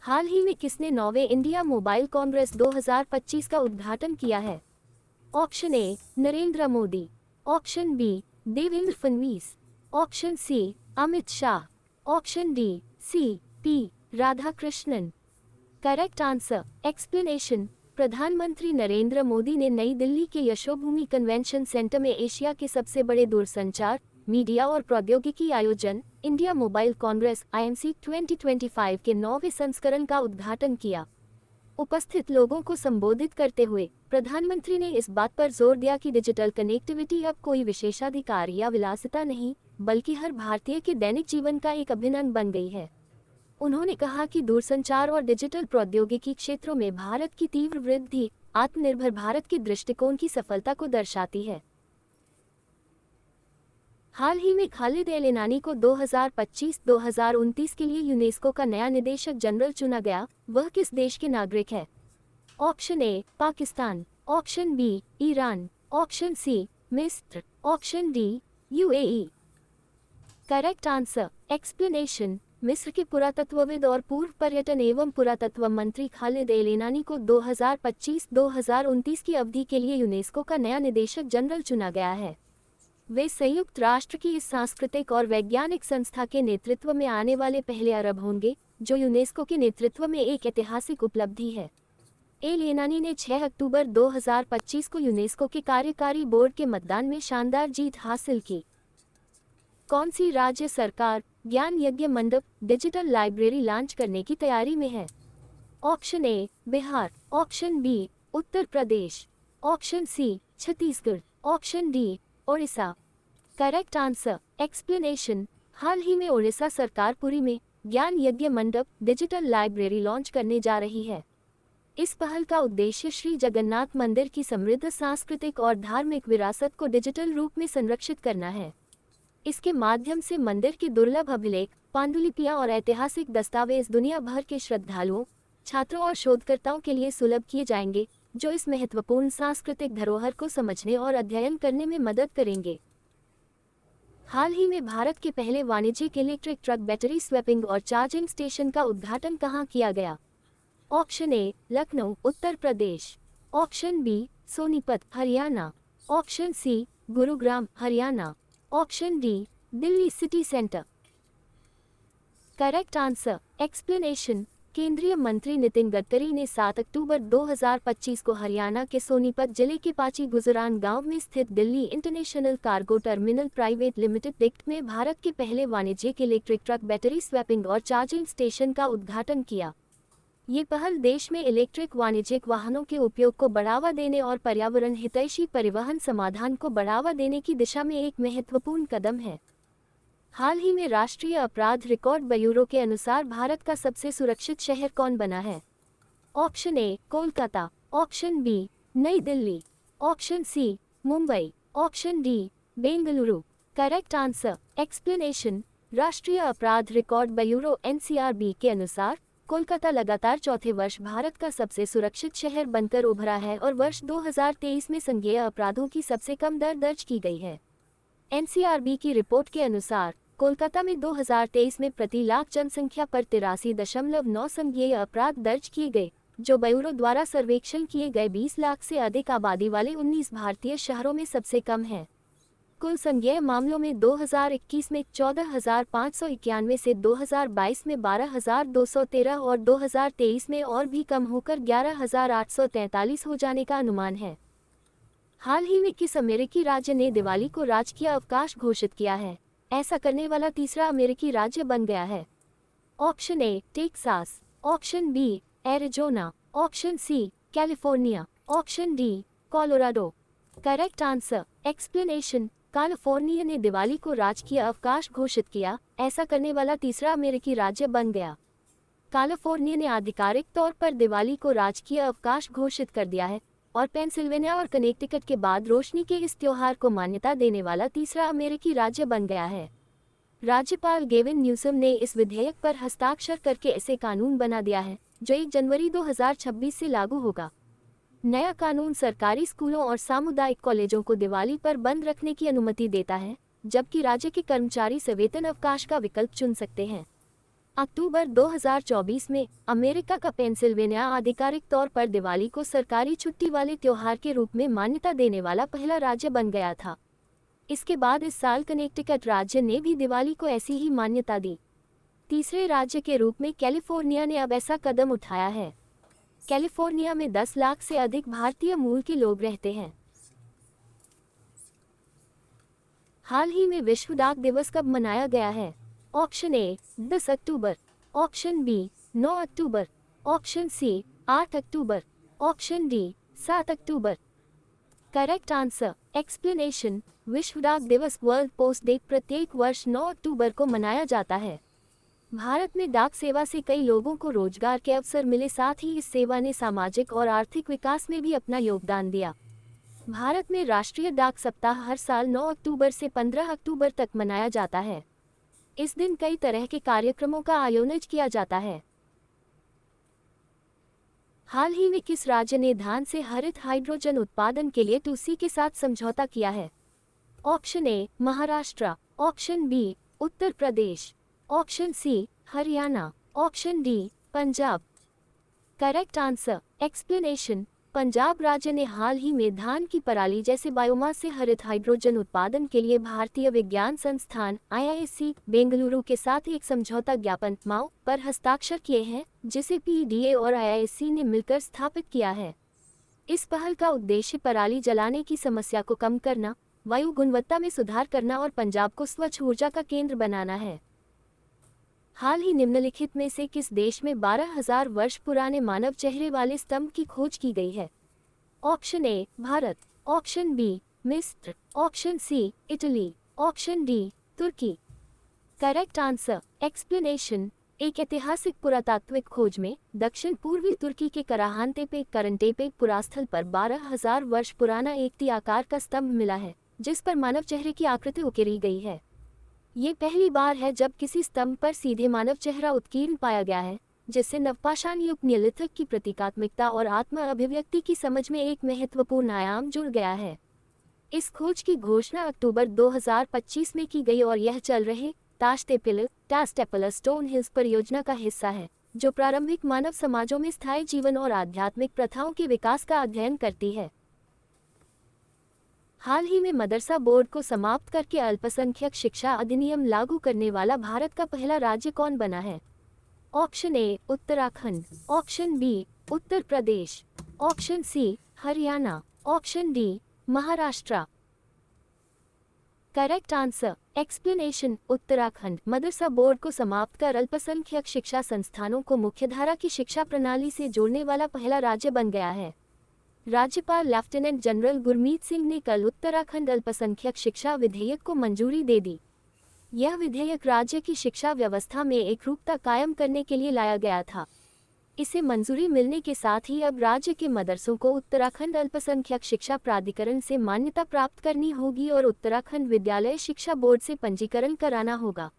हाल ही में किसने 9वें इंडिया मोबाइल कांग्रेस 2025 का उद्घाटन किया है? Option A Narendra Modi, option B Devendra Fadnavis, option C Amit Shah, option D C P Radhakrishnan. Correct answer explanation. प्रधानमंत्री नरेंद्र मोदी ने नई दिल्ली के यशोभूमि कन्वेंशन सेंटर में एशिया के सबसे बड़े दूरसंचार, मीडिया और प्रौद्योगिकी आयोजन इंडिया मोबाइल कांग्रेस IMC 2025 के 9वें संस्करण का उद्घाटन किया। उपस्थित लोगों को संबोधित करते हुए प्रधानमंत्री ने इस बात पर जोर दिया कि डिजिटल कनेक्टिविटी अब कोई विशेषाधिकार या विलासिता नहीं, बल्कि हर भारतीय के दैनिक जीवन का एक अभिन्न अंग बन गई है। उन्होंने कहा कि दूरसंचार और डिजिटल प्रौद्योगिकी क्षेत्रों में भारत की तीव्र वृद्धि आत्मनिर्भर भारत के दृष्टिकोण की सफलता को दर्शाती है। हाल ही में खालिद एल एनानी को 2025-2029 के लिए यूनेस्को का नया निदेशक जनरल चुना गया। वह किस देश के नागरिक है? Option A Pakistan, option B Iran, option C Misr, option D UAE। Correct answer explanation. Misr के पुरातत्वविद और पूर्व पर्यटन एवं पुरातत्व मंत्री खालिद एल एनानी को 2025-2029 की अवधि के लिए यूनेस्को का नया निदेशक जनरल चुना गया है। वे संयुक्त राष्ट्र की इस सांस्कृतिक और वैज्ञानिक संस्था के नेतृत्व में आने वाले पहले अरब होंगे, जो यूनेस्को के नेतृत्व में एक ऐतिहासिक उपलब्धि है। एल एनानी ने 6 अक्टूबर 2025 को यूनेस्को के कार्यकारी बोर्ड के मतदान में शानदार जीत हासिल की। कौन सी राज्य सरकार ज्ञान यज्ञ मंडप डिजिटल लाइब्रेरी लॉन्च करने की तैयारी में है? Option A Bihar, option B Uttar Pradesh, option C Chhattisgarh, option D Odisha. Correct answer explanation. हाल ही में ओडिशा सरकार पुरी में ज्ञान यज्ञ मंडप डिजिटल लाइब्रेरी लॉन्च करने जा रही है। इस पहल का उद्देश्य श्री जगन्नाथ मंदिर की समृद्ध सांस्कृतिक और धार्मिक विरासत को डिजिटल रूप में संरक्षित करना है। इसके माध्यम से मंदिर के दुर्लभ अभिलेख, पांडुलिपियां और ऐतिहासिक दस्तावेज दुनिया भर के श्रद्धालुओं, छात्रों और शोधकर्ताओं के लिए सुलभ किए जाएंगे, जो इस महत्वपूर्ण सांस्कृतिक धरोहर को समझने और अध्ययन करने में मदद करेंगे। हाल ही में भारत के पहले वाणिज्यिक इलेक्ट्रिक ट्रक बैटरी स्वैपिंग और चार्जिंग स्टेशन का उद्घाटन कहाँ किया गया? Option A Lucknow Uttar Pradesh, option B Sonipat Haryana, option C Gurugram Haryana, option D Delhi city centre. Correct answer explanation. केंद्रीय मंत्री नितिन गडकरी ने 7 अक्टूबर 2025 को हरियाणा के सोनीपत जिले के पाची गुजरान गांव में स्थित Delhi international cargo terminal private limited dict में भारत के पहले वाणिज्यिक इलेक्ट्रिक ट्रक बैटरी स्वैपिंग और चार्जिंग स्टेशन का उद्घाटन किया। ये पहल देश में इलेक्ट्रिक वाणिज्यिक वाहनों के उपयोग को बढ़ावा देने और पर्यावरण हितैषी परिवहन समाधान को बढ़ावा देने की दिशा में एक महत्वपूर्ण कदम है। हाल ही में राष्ट्रीय अपराध रिकॉर्ड ब्यूरो के अनुसार भारत का सबसे सुरक्षित शहर कौन बना है? Option A Kolkata, option B Nai Delhi, option C Mumbai, option D Bengaluru. Correct answer explanation. राष्ट्रीय अपराध रिकॉर्ड ब्यूरो NCRB के अनुसार कोलकाता लगातार चौथे वर्ष भारत का सबसे सुरक्षित शहर बनकर उभरा है और वर्ष 2023 में संज्ञेय अपराधों की सबसे कम दर दर्ज की गई है। NCRB की रिपोर्ट के अनुसार कोलकाता में 2023 में प्रति लाख जनसंख्या पर 83.9 संज्ञेय अपराध दर्ज किए गए, जो ब्यूरो द्वारा सर्वेक्षण किए गए 20 लाख से अधिक आबादी वाले 19 भारतीय शहरों में सबसे कम है। कुल संज्ञेय मामलों में 2021 में 14,591 से 2022 में 12,213 और 2023 में और भी कम होकर 11,843 हो जाने का अनुमान है। हाल ही में किस अमेरिकी राज्य ने दिवाली को राजकीय अवकाश घोषित किया है? ऐसा करने वाला तीसरा अमेरिकी राज्य बन गया है। Option A Texas, option B Arizona, option C California, option D Colorado. Correct answer explanation. California ने दिवाली को राजकीय अवकाश घोषित किया, ऐसा करने वाला तीसरा अमेरिकी राज्य बन गया। कैलिफोर्निया ने आधिकारिक तौर पर दिवाली को राजकीय अवकाश घोषित कर दिया है और पेंसिल्वेनिया और कनेक्टिकट के बाद रोशनी के इस त्योहार को मान्यता देने वाला तीसरा अमेरिकी राज्य बन गया है। राज्यपाल गेविन न्यूसम ने इस विधेयक पर हस्ताक्षर करके इसे कानून बना दिया है, जो 1 जनवरी 2026 से लागू होगा। नया कानून सरकारी स्कूलों और सामुदायिक कॉलेजों को दिवाली पर बंद रखने की अनुमति देता है, जबकि राज्य के कर्मचारी सवेतन अवकाश का विकल्प चुन सकते हैं। अक्टूबर 2024 में अमेरिका का पेंसिल्वेनिया आधिकारिक तौर पर दिवाली को सरकारी छुट्टी वाले त्योहार के रूप में मान्यता देने वाला पहला राज्य बन गया था। इसके बाद इस साल कनेक्टिकट राज्य ने भी दिवाली को ऐसी ही मान्यता दी। तीसरे राज्य के रूप में कैलिफोर्निया ने अब ऐसा कदम उठाया है। कैलिफोर्निया में 10 लाख से अधिक भारतीय मूल के लोग रहते हैं। हाल ही में विश्व डाक दिवस कब मनाया गया है? Option A 10 October, option B 9 October, option C 8 October, option D 7 October. Correct answer explanation. विश्व डाक दिवस वर्ल्ड पोस्ट डे प्रत्येक वर्ष 9 अक्टूबर को मनाया जाता है। भारत में डाक सेवा से कई लोगों को रोजगार के अवसर मिले, साथ ही इस सेवा ने सामाजिक और आर्थिक विकास में भी अपना योगदान दिया। भारत में राष्ट्रीय डाक सप्ताह हर साल 9 अक्टूबर से 15 अक्टूबर तक मनाया जाता है। इस दिन कई तरह के कार्यक्रमों का आयोजन किया जाता है। हाल ही में किस राज्य ने धान से हरित हाइड्रोजन उत्पादन के लिए टूसी के साथ समझौता किया है? Option A Maharashtra, option B Uttar Pradesh, option C Haryana, option D Punjab. Correct answer explanation. Punjab राज्य ने हाल ही में धान की पराली जैसे बायोमास से हरित हाइड्रोजन उत्पादन के लिए भारतीय विज्ञान संस्थान IISc बेंगलुरु के साथ एक समझौता ज्ञापन MoU पर हस्ताक्षर किए हैं, जिसे PDA और IISc ने मिलकर स्थापित किया है। इस पहल का उद्देश्य पराली जलाने की समस्या को कम करना, वायु गुणवत्ता में सुधार करना और पंजाब को स्वच्छ ऊर्जा का केंद्र बनाना है। हाल ही निम्नलिखित में से किस देश में 12,000 वर्ष पुराने मानव चेहरे वाले स्तंभ की खोज की गई है? Option A Bharat, option B Misr, option C Italy, option D Turkey. Correct answer explanation. एक ऐतिहासिक पुरातात्विक खोज में दक्षिण पूर्वी तुर्की के कराहानतेपे करंटेपे पुरास्थल पर 12,000 वर्ष पुराना एक टी आकार का स्तंभ मिला है, जिस पर मानव चेहरे की आकृति उकेरी गई है। ये पहली बार है जब किसी स्तंभ पर सीधे मानव चेहरा उत्कीर्ण पाया गया है, जिससे नवपाषाण युग नियोलिथिक की प्रतीकात्मकता और आत्म अभिव्यक्ति की समझ में एक महत्वपूर्ण आयाम जुड़ गया है। इस खोज की घोषणा अक्टूबर 2025 में की गई और यह चल रहे टास्टेपिलर स्टोन हिल्स परियोजना का हिस्सा है, जो प्रारंभिक मानव समाजों में स्थायी जीवन और आध्यात्मिक प्रथाओं के विकास का अध्ययन करती है। हाल ही में मदरसा बोर्ड को समाप्त करके अल्पसंख्यक शिक्षा अधिनियम लागू करने वाला भारत का पहला राज्य कौन बना है? Option A Uttarakhand, option B Uttar Pradesh, option C Haryana, option D Maharashtra. Correct answer explanation. Uttarakhand मदरसा बोर्ड को समाप्त कर अल्पसंख्यक शिक्षा संस्थानों को मुख्यधारा की शिक्षा प्रणाली से जोड़ने वाला पहला राज्य बन गया है। राज्यपाल लेफ्टिनेंट जनरल गुरमीत सिंह ने कल उत्तराखंड अल्पसंख्यक शिक्षा विधेयक को मंजूरी दे दी। यह विधेयक राज्य की शिक्षा व्यवस्था में एकरूपता कायम करने के लिए लाया गया था। इसे मंजूरी मिलने के साथ ही अब राज्य के मदरसों को उत्तराखंड अल्पसंख्यक शिक्षा प्राधिकरण से मान्यता प्राप्त करनी होगी और उत्तराखंड विद्यालय शिक्षा बोर्ड से पंजीकरण कराना होगा।